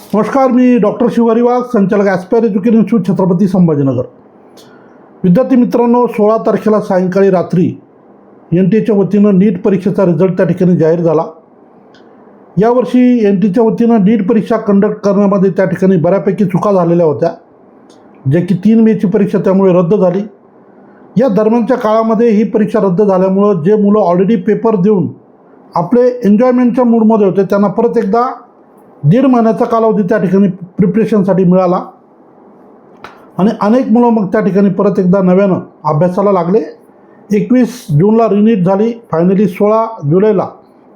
नमस्कार, मी डॉक्टर शिवहरी वाघ, संचालक aspire education institute, Chhatrapati Sambhajinagar. विद्यार्थी मित्रांनो, 16 तारखेला सायंकाळी रात्री NTA वतीनं नीट परीक्षेचा रिझल्ट त्या ठिकाणी जाहीर झाला. यावर्षी NTA वतीनं नीट परीक्षा कंडक्ट करण्यामध्ये त्या ठिकाणी बऱ्यापैकी चुका झालेल्या होत्या, जे की 3 मेची परीक्षा त्यामुळे रद्द झाली. या दरम्यानच्या काळामध्ये ही परीक्षा रद्द झाल्यामुळं जे मुलं ऑलरेडी पेपर देऊन आपले एन्जॉयमेंटच्या मूडमध्ये होते त्यांना परत एकदा 1.5 महिन्याचा कालावधी त्या ठिकाणी प्रिपरेशनसाठी मिळाला आणि अनेक मुलं मग त्या ठिकाणी परत एकदा नव्यानं अभ्यासाला लागले. 21 जूनला रिनीट झाली, फायनली 16 जुलैला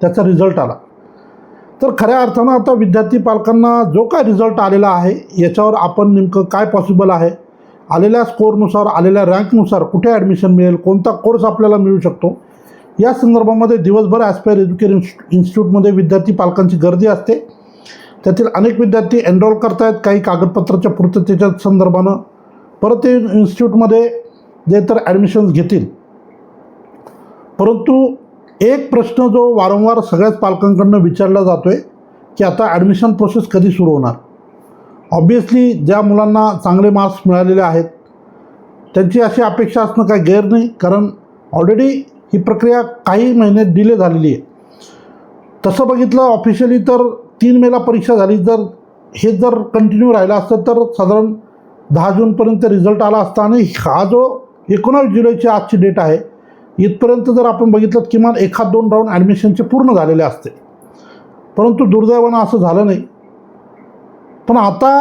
त्याचा रिझल्ट आला. तर खऱ्या अर्थानं आता विद्यार्थी पालकांना जो काय रिझल्ट आलेला आहे याच्यावर आपण नेमकं काय पॉसिबल आहे, आलेल्या स्कोअरनुसार, आलेल्या रँकनुसार कुठे ॲडमिशन मिळेल, कोणता कोर्स आपल्याला मिळू शकतो, या संदर्भामध्ये दिवसभर ॲस्पायर एज्युकेशन इन्स्टिट्यूटमध्ये विद्यार्थी पालकांची गर्दी असते. त्यातील अनेक विद्यार्थी एनरोल करत आहेत, काही कागदपत्राच्या पूर्ततेच्या संदर्भानं परत ते इन्स्टिट्यूटमध्ये जे तर ॲडमिशन्स घेतील. परंतु एक प्रश्न जो वारंवार सगळ्याच पालकांकडून विचारला जातो आहे की आता ॲडमिशन प्रोसेस कधी सुरू होणार. ऑब्व्हियसली ज्या मुलांना चांगले मार्क्स मिळालेले आहेत त्यांची अशी अपेक्षा असणं काही गैर नाही, कारण ऑलरेडी ही प्रक्रिया काही महिने डिले झालेली आहे. तसं बघितलं ऑफिशियली तर 3 मेला परीक्षा झाली. हे जर कंटिन्यू राहिलं असतं तर साधारण 10 जूनपर्यंत रिझल्ट आला असता आणि हा जो 19 जुलैची आजची डेट आहे इथपर्यंत जर आपण बघितलं किमान 1-2 राऊंड ॲडमिशनचे पूर्ण झालेले असते. परंतु दुर्दैवानं असं झालं नाही. पण आता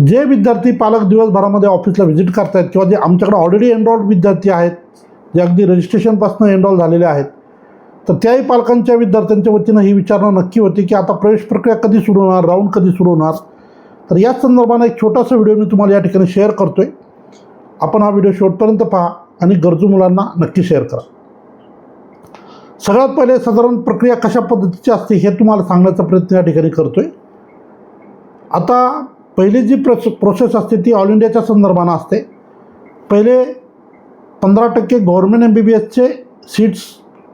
जे विद्यार्थी पालक दिवसभरामध्ये ऑफिसला व्हिजिट करत आहेत किंवा जे आमच्याकडे ऑलरेडी एनरोल्ड विद्यार्थी आहेत, जे अगदी रजिस्ट्रेशनपासून एनरोल झालेले आहेत, तर त्याही पालकांच्या विद्यार्थ्यांच्या वतीनं ही विचारणा नक्की होती की आता प्रवेश प्रक्रिया कधी सुरू होणार, राऊंड कधी सुरू होणार. तर याच संदर्भानं एक छोटासा व्हिडिओ मी तुम्हाला या ठिकाणी शेअर करतो आहे. आपण हा व्हिडिओ शेवटपर्यंत पहा आणि गरजू मुलांना नक्की शेअर करा. सगळ्यात पहिले साधारण प्रक्रिया कशा पद्धतीची असते हे तुम्हाला सांगण्याचा प्रयत्न या ठिकाणी करतो आहे. आता पहिली जी प्रोसेस असते ती ऑल इंडियाच्या संदर्भानं असते. पहिले 15% गव्हर्मेंट MBBSचे सीट्स,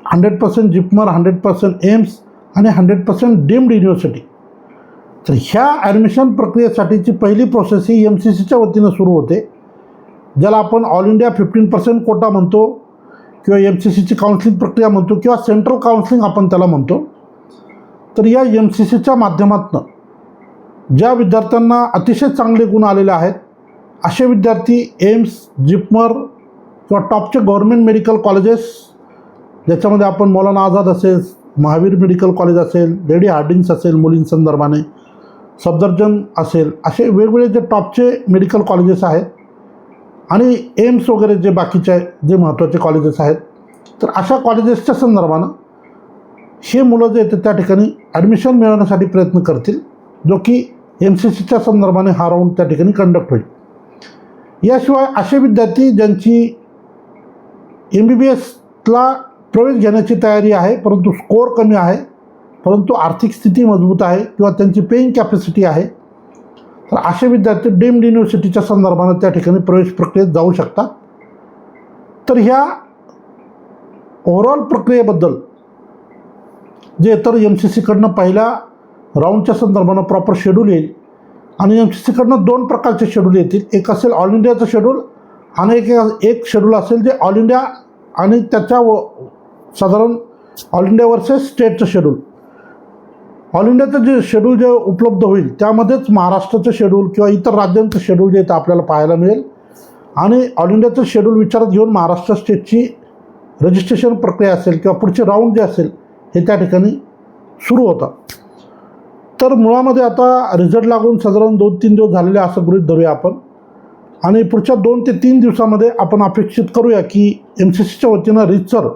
100% जिपमर, 100% एम्स आणि 100% डीम्ड युनिव्हर्सिटी. तर ह्या ॲडमिशन प्रक्रियेसाठीची पहिली प्रोसेस ही MCCच्या वतीनं सुरू होते, ज्याला आपण ऑल इंडिया 15% कोटा म्हणतो किंवा MCCची काउन्सिलिंग प्रक्रिया म्हणतो किंवा सेंट्रल काउन्सिलिंग आपण त्याला म्हणतो. तर या MCCच्या माध्यमातून ज्या विद्यार्थ्यांना अतिशय चांगले गुण आलेले आहेत असे विद्यार्थी एम्स, जिपमर किंवा टॉपचे गव्हर्मेंट मेडिकल कॉलेजेस, ज्याच्यामध्ये आपण मौलाना आझाद असेल, महावीर मेडिकल कॉलेज असेल, लेडी हार्डिंग्स असेल मुलींसंदर्भाने, सफदरजंग असेल, असे वेगवेगळे जे टॉपचे मेडिकल कॉलेजेस आहेत आणि एम्स वगैरे जे बाकीचे जे महत्त्वाचे कॉलेजेस आहेत, तर अशा कॉलेजेसच्या संदर्भानं हे मुलं जे येते त्या ठिकाणी ॲडमिशन मिळवण्यासाठी प्रयत्न करतील, जो की MCCच्या संदर्भाने हा राऊंड त्या ठिकाणी कंडक्ट होईल. याशिवाय असे विद्यार्थी ज्यांची MBBSला प्रवेश घेण्याची तयारी आहे परंतु स्कोअर कमी आहे, परंतु आर्थिक स्थिती मजबूत आहे किंवा त्यांची पेईंग कॅपॅसिटी आहे, तर असे विद्यार्थी डीम्ड युनिव्हर्सिटीच्या संदर्भानं त्या ठिकाणी प्रवेश प्रक्रियेत जाऊ शकतात. तर ह्या ओव्हरऑल प्रक्रियेबद्दल जे तर MCCकडनं पहिल्या राऊंडच्या संदर्भानं प्रॉपर शेड्यूल येईल आणि MCCकडनं 2 प्रकारचे शेड्यूल येतील. एक असेल ऑल इंडियाचं शेड्यूल आणि एक शेड्यूल असेल जे ऑल इंडिया आणि त्याच्या साधारण ऑल इंडिया वर्सेस स्टेटचं शेड्यूल. ऑल इंडियाचं जे शेड्यूल जे उपलब्ध होईल त्यामध्येच महाराष्ट्राचं शेड्यूल किंवा इतर राज्यांचं शेड्यूल जे येतं आपल्याला पाहायला मिळेल आणि ऑल इंडियाचं शेड्यूल विचारात घेऊन महाराष्ट्र स्टेटची रजिस्ट्रेशन प्रक्रिया असेल किंवा पुढचे राऊंड जे असेल हे त्या ठिकाणी सुरू होतं. तर मुळामध्ये आता रिझल्ट लागून साधारण 2-3 दिवस झालेले असं गृहीत धरूया आपण आणि पुढच्या 2 ते 3 दिवसामध्ये आपण अपेक्षित करूया की MCCच्या वतीनं रितसर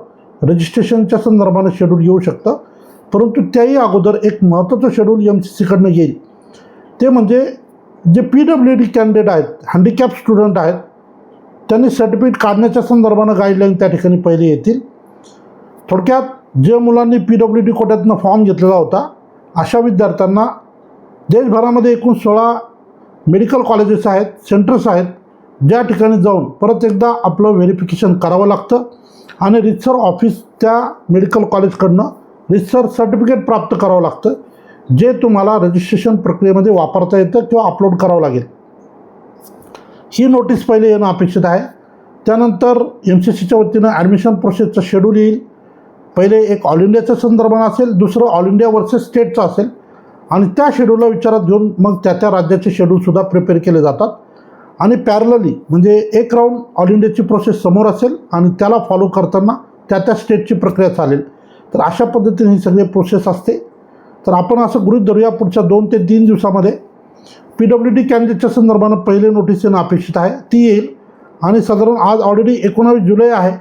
रजिस्ट्रेशनच्या संदर्भानं शेड्यूल येऊ शकतं. परंतु त्याही अगोदर एक महत्त्वाचं शेड्यूल MCCकडनं येईल, ते म्हणजे जे PWD कॅन्डिडेट आहेत, हँडिकॅप स्टुडंट आहेत, त्यांनी सर्टिफिकेट काढण्याच्या संदर्भानं गाईडलाईन त्या ठिकाणी पहिले येतील. थोडक्यात जे मुलांनी PWD कोट्यातनं फॉर्म घेतलेला होता अशा विद्यार्थ्यांना देशभरामध्ये एकूण 16 मेडिकल कॉलेजेस आहेत, सेंटर्स आहेत, ज्या ठिकाणी जाऊन परत एकदा आपलं व्हेरिफिकेशन करावं लागतं आणि रितसर ऑफिस त्या मेडिकल कॉलेजकडनं रितसर सर्टिफिकेट प्राप्त करावं लागतं. जे तुम्हाला रजिस्ट्रेशन प्रक्रियेमध्ये वापरता येतं किंवा अपलोड करावं लागेल. ही नोटीस पहिले येणं अपेक्षित आहे. त्यानंतर MCCच्या वतीनं ॲडमिशन प्रोसेसचं शेड्यूल येईल. पहिले एक ऑल इंडियाच्या संदर्भानं असेल, दुसरं ऑल इंडिया वर्सेस स्टेटचं असेल आणि त्या शेड्यूलला विचारात घेऊन मग त्या राज्याचे शेड्यूलसुद्धा प्रिपेअर केले जातात. आणि पॅरलली म्हणजे एक राऊंड ऑल इंडियाची प्रोसेस समोर असेल आणि त्याला फॉलो करताना त्या स्टेटची प्रक्रिया चालेल. तर अशा पद्धतीने ही सगळी प्रोसेस असते. तर आपण असं गृहीत धरूया पुढच्या 2 ते 3 दिवसामध्ये PWD कॅन्डिडेटच्या संदर्भानं पहिले नोटीस येणं अपेक्षित आहे, ती येईल. आणि साधारण आज ऑलरेडी 19 जुलै आहे,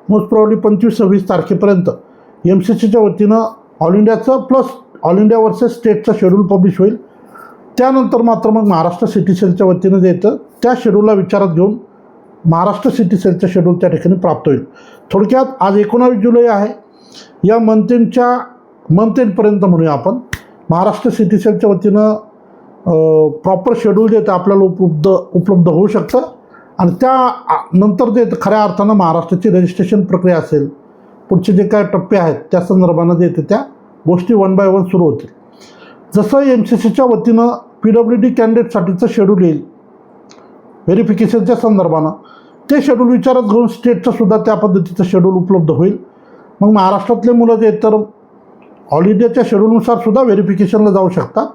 मोस्ट प्रॉब्ली 25-26 तारखेपर्यंत MCCच्या वतीनं ऑल इंडियाचं प्लस ऑल इंडिया वर्सेस स्टेटचं शेड्यूल पब्लिश होईल. त्यानंतर मात्र मग महाराष्ट्र सिटी सेलच्या वतीनं जे येतं त्या शेड्यूलला विचारात घेऊन महाराष्ट्र सिटी सेलचं शेड्यूल त्या ठिकाणी प्राप्त होईल. थोडक्यात आज 19 जुलै आहे. या मंथ एंडपर्यंत म्हणूया आपण महाराष्ट्र सिटी सेलच्या वतीनं प्रॉपर शेड्यूल जे येतं आपल्याला उपलब्ध होऊ शकतं. आणि त्यानंतर जे खऱ्या अर्थानं महाराष्ट्राची रजिस्ट्रेशन प्रक्रिया असेल, पुढचे जे काय टप्पे आहेत त्या संदर्भानं जे येते त्या गोष्टी 1 बाय 1 सुरू होतील. जसं MCCच्या वतीनं PWD कॅन्डिडेटसाठीचं शेड्यूल येईल व्हेरिफिकेशनच्या संदर्भानं, ते शेड्यूल विचारात घेऊन स्टेटचंसुद्धा त्या पद्धतीचं शेड्यूल उपलब्ध होईल. मग महाराष्ट्रातले मुलं जे तर ऑल इंडियाच्या शेड्यूलनुसार सुद्धा व्हेरिफिकेशनला जाऊ शकतात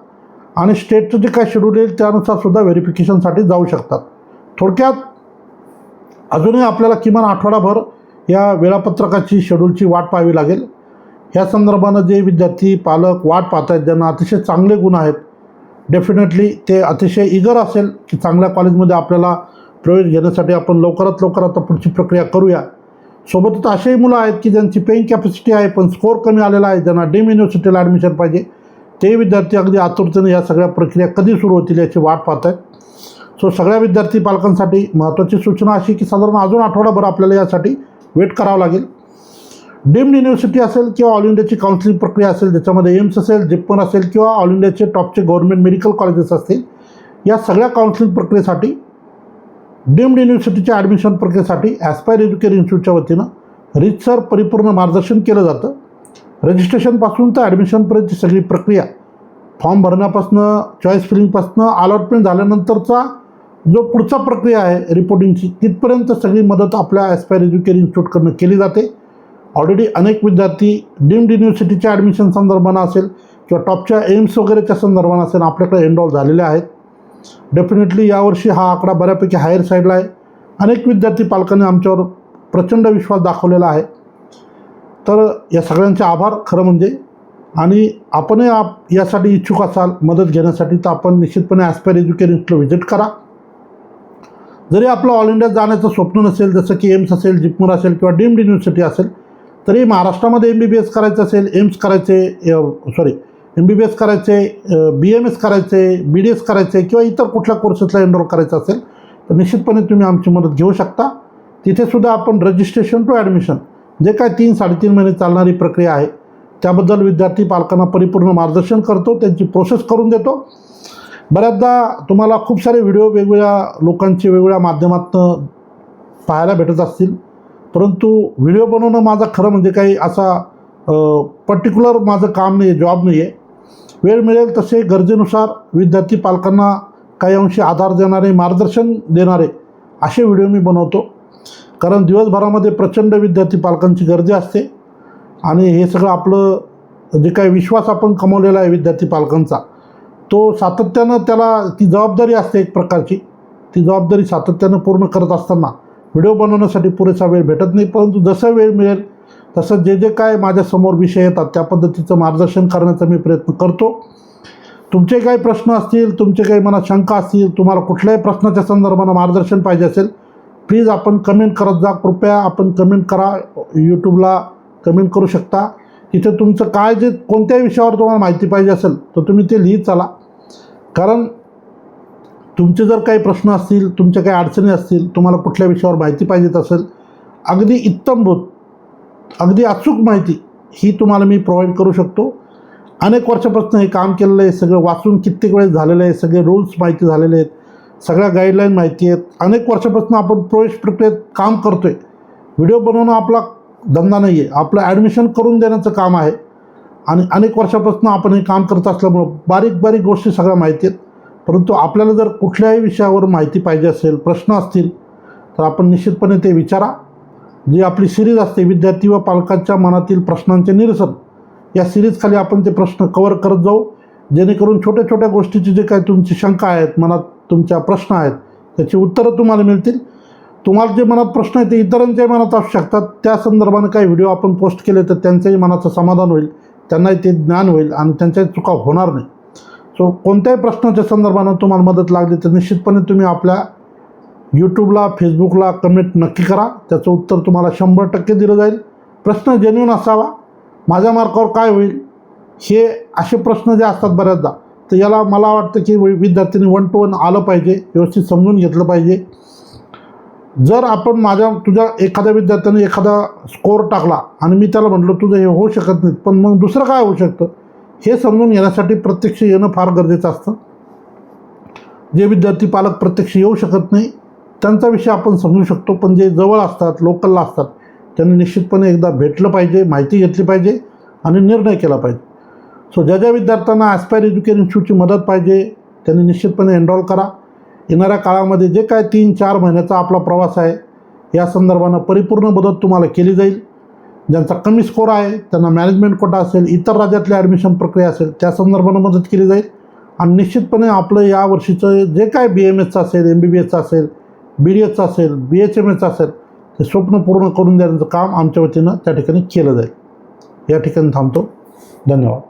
आणि स्टेटचं जे काय शेड्यूल येईल त्यानुसार सुद्धा व्हेरिफिकेशनसाठी जाऊ शकतात. थोडक्यात अजूनही आपल्याला किमान आठवडाभर या वेळापत्रकाची शेड्यूलची वाट पाहावी लागेल. ह्या संदर्भानं जे विद्यार्थी पालक वाट पाहत आहेत, ज्यांना अतिशय चांगले गुण आहेत, डेफिनेटली ते अतिशय इगर असेल की चांगल्या कॉलेजमध्ये आपल्याला प्रवेश घेण्यासाठी आपण लवकरात लवकर आता पुढची प्रक्रिया करूया. सोबतच असेही मुलं आहेत की ज्यांची पेइंग कॅपॅसिटी आहे पण स्कोअर कमी आलेला आहे, ज्यांना डीम युनिव्हर्सिटीला ॲडमिशन पाहिजे, ते विद्यार्थी अगदी आतुरतेने या सगळ्या प्रक्रिया कधी सुरू होतील याची वाट पाहत आहेत. सो सगळ्या विद्यार्थी पालकांसाठी महत्त्वाची सूचना अशी की साधारण अजून आठवडाभर आपल्याला यासाठी वेट करावं लागेल. डीम्ड युनिव्हर्सिटी असेल किंवा ऑल इंडियाची काउन्सिलिंग प्रक्रिया असेल, ज्याच्यामध्ये एम्स असेल, जिप्मर असेल किंवा ऑल इंडियाचे टॉपचे गव्हर्नमेंट मेडिकल कॉलेजेस असतील, या सगळ्या काउन्सिलिंग प्रक्रियेसाठी डीम्ड युनिव्हर्सिटीच्या ॲडमिशन प्रक्रियेसाठी ॲस्पायर एज्युकेशन इन्स्टिट्यूटच्या वतीनं रीतसर परिपूर्ण मार्गदर्शन केलं जातं. रजिस्ट्रेशनपासून तर ॲडमिशनपर्यंतची सगळी प्रक्रिया, फॉर्म भरण्यापासून, चॉईस फिलिंगपासून, अलॉटमेंट झाल्यानंतरचा जो पुढचा प्रक्रिया आहे रिपोर्टिंगची, तिथपर्यंत सगळी मदत आपल्या ॲस्पायर एज्युकेशन इन्स्टिट्यूटकडून केली जाते. ऑलरेडी अनेक विद्यार्थी डीम्ड युनिव्हर्सिटीच्या ॲडमिशन संदर्भानं असेल किंवा टॉपच्या एम्स वगैरेच्या संदर्भानं असेल आपल्याकडे एनरोल झालेले आहेत. डेफिनेटली यावर्षी हा आकडा बऱ्यापैकी हायर साईडला आहे. अनेक विद्यार्थी पालकांनी आमच्यावर प्रचंड विश्वास दाखवलेला आहे. तर या सगळ्यांचे आभार खरं म्हणजे. आणि आपणही यासाठी इच्छुक असाल मदत घेण्यासाठी तर आपण निश्चितपणे ॲस्पायर एज्युकेशन इन्स्टिट्यूटला व्हिजिट करा. जरी आपलं ऑल इंडियात जाण्याचं स्वप्न नसेल, जसं की एम्स असेल, जिप्मर असेल किंवा डीम्ड युनिव्हर्सिटी असेल, तरी महाराष्ट्रामध्ये MBBS करायचं असेल, MBBS करायचे, BMS करायचे, BDS करायचे किंवा इतर कुठल्या कोर्सेसला एनरोल करायचं असेल तर निश्चितपणे तुम्ही आमची मदत घेऊ शकता. तिथेसुद्धा आपण रजिस्ट्रेशन टू ॲडमिशन जे काय 3-3.5 महिने चालणारी प्रक्रिया आहे त्याबद्दल विद्यार्थी पालकांना परिपूर्ण मार्गदर्शन करतो, त्यांची प्रोसेस करून देतो. बऱ्याचदा तुम्हाला खूप सारे व्हिडिओ वेगवेगळ्या लोकांचे वेगवेगळ्या माध्यमातून पाहायला भेटत असतील, परंतु व्हिडिओ बनवणं माझं खरं म्हणजे काही असा पर्टिक्युलर माझं काम नाही आहे, जॉब नाही आहे. वेळ मिळेल तसे गरजेनुसार विद्यार्थी पालकांना काही अंशी आधार देणारे, मार्गदर्शन देणारे असे व्हिडिओ मी बनवतो. कारण दिवसभरामध्ये प्रचंड विद्यार्थी पालकांची गर्दी असते आणि हे सगळं आपलं जे काही विश्वास आपण कमवलेला आहे विद्यार्थी पालकांचा, तो सातत्यानं त्याला ती जबाबदारी असते एक प्रकारची, ती जबाबदारी सातत्यानं पूर्ण करत असताना व्हिडिओ बनवण्यासाठी पुरेसा वेळ भेटत नाही. परंतु जसा वेळ मिळेल तसं जे काय माझ्यासमोर विषय येतात त्या पद्धतीचं मार्गदर्शन करण्याचा मी प्रयत्न करतो. तुमचे काही प्रश्न असतील, तुमचे काही मनात शंका असतील, तुम्हाला कुठल्याही प्रश्नाच्या संदर्भानं मार्गदर्शन पाहिजे असेल, प्लीज आपण कमेंट करत जा. कृपया आपण कमेंट करा, यूट्यूबला कमेंट करू शकता. तिथे तुमचं काय जे कोणत्याही विषयावर तुम्हाला माहिती पाहिजे असेल तर तुम्ही ते लिहित चला. कारण तुमचे जर काही प्रश्न असतील, तुमच्या काही अडचणी असतील, तुम्हाला कुठल्या विषयावर माहिती पाहिजेत असेल, अगदी इत्तमभूत, अगदी अचूक माहिती ही तुम्हाला मी प्रोव्हाइड करू शकतो. अनेक वर्षापासून हे काम केलेलं आहे, सगळं वाचून कित्येक वेळेस झालेलं आहे, सगळे रूल्स माहिती झालेले आहेत, सगळ्या गाईडलाईन माहिती आहेत. अनेक वर्षापासून आपण प्रवेश प्रक्रियेत काम करतो आहे. व्हिडिओ बनवणं आपला धंदा नाही आहे, आपलं ॲडमिशन करून देण्याचं काम आहे. आणि अनेक वर्षापासून आपण हे काम करत असल्यामुळं बारीक बारीक गोष्टी सगळ्या माहिती आहेत. परंतु आपल्याला जर कुठल्याही विषयावर माहिती पाहिजे असेल, प्रश्न असतील, तर आपण निश्चितपणे ते विचारा. जी आपली सिरीज असते विद्यार्थी व पालकांच्या मनातील प्रश्नांचे निरसन, या सिरीजखाली आपण ते प्रश्न कवर करत जाऊ, जेणेकरून छोट्या छोट्या गोष्टीची जे काही तुमची शंका आहेत, मनात तुमच्या प्रश्न आहेत, त्याची उत्तरं तुम्हाला मिळतील. तुम्हाला जे मनात प्रश्न आहेत ते इतरांच्याही मनात असू शकतात. त्या संदर्भाने काही व्हिडिओ आपण पोस्ट केले तर त्यांच्याही मनाचं समाधान होईल, त्यांनाही ते ज्ञान होईल आणि त्यांच्याही चुका होणार नाही. सो कोणत्याही प्रश्नाच्या संदर्भानं तुम्हाला मदत लागली तर निश्चितपणे तुम्ही आपल्या यूट्यूबला, फेसबुकला कमेंट नक्की करा. त्याचं उत्तर तुम्हाला 100% दिलं जाईल. प्रश्न जेन्युइन असावा. माझ्या मार्कावर काय होईल, हे असे प्रश्न जे असतात बऱ्याचदा, तर याला मला वाटतं की विद्यार्थ्यांनी 1 to 1 आलं पाहिजे, व्यवस्थित समजून घेतलं पाहिजे. जर आपण तुझ्या एखाद्या विद्यार्थ्याने एखादा स्कोअर टाकला आणि मी त्याला म्हटलं तुझं हे होऊ शकत नाही, पण मग दुसरं काय होऊ शकतं हे समजून घेण्यासाठी प्रत्यक्ष येणं फार गरजेचं असतं. जे विद्यार्थी पालक प्रत्यक्ष येऊ शकत नाही त्यांचा विषय आपण समजू शकतो, पण जे जवळ असतात, लोकलला असतात, त्यांनी निश्चितपणे एकदा भेटलं पाहिजे, माहिती घेतली पाहिजे आणि निर्णय केला पाहिजे. सो ज्या विद्यार्थ्यांना ॲस्पायर एज्युकेशन इन्स्टिट्यूटची मदत पाहिजे त्यांनी निश्चितपणे एनरोल करा. येणाऱ्या काळामध्ये जे काय 3-4 महिन्याचा आपला प्रवास आहे, या संदर्भानं परिपूर्ण मदत तुम्हाला केली जाईल. ज्यांचा कमी स्कोर आहे त्यांना मॅनेजमेंट कोटा असेल, इतर राज्यातली ॲडमिशन प्रक्रिया असेल, त्या संदर्भानं मदत केली जाईल. आणि निश्चितपणे आपलं यावर्षीचं जे काय BMSचं असेल, MBBSचं असेल, BDSचं असेल, BHMSचं असेल, ते स्वप्न पूर्ण करून देण्याचं काम आमच्या वतीनं त्या ठिकाणी केलं जाईल. या ठिकाणी थांबतो. धन्यवाद.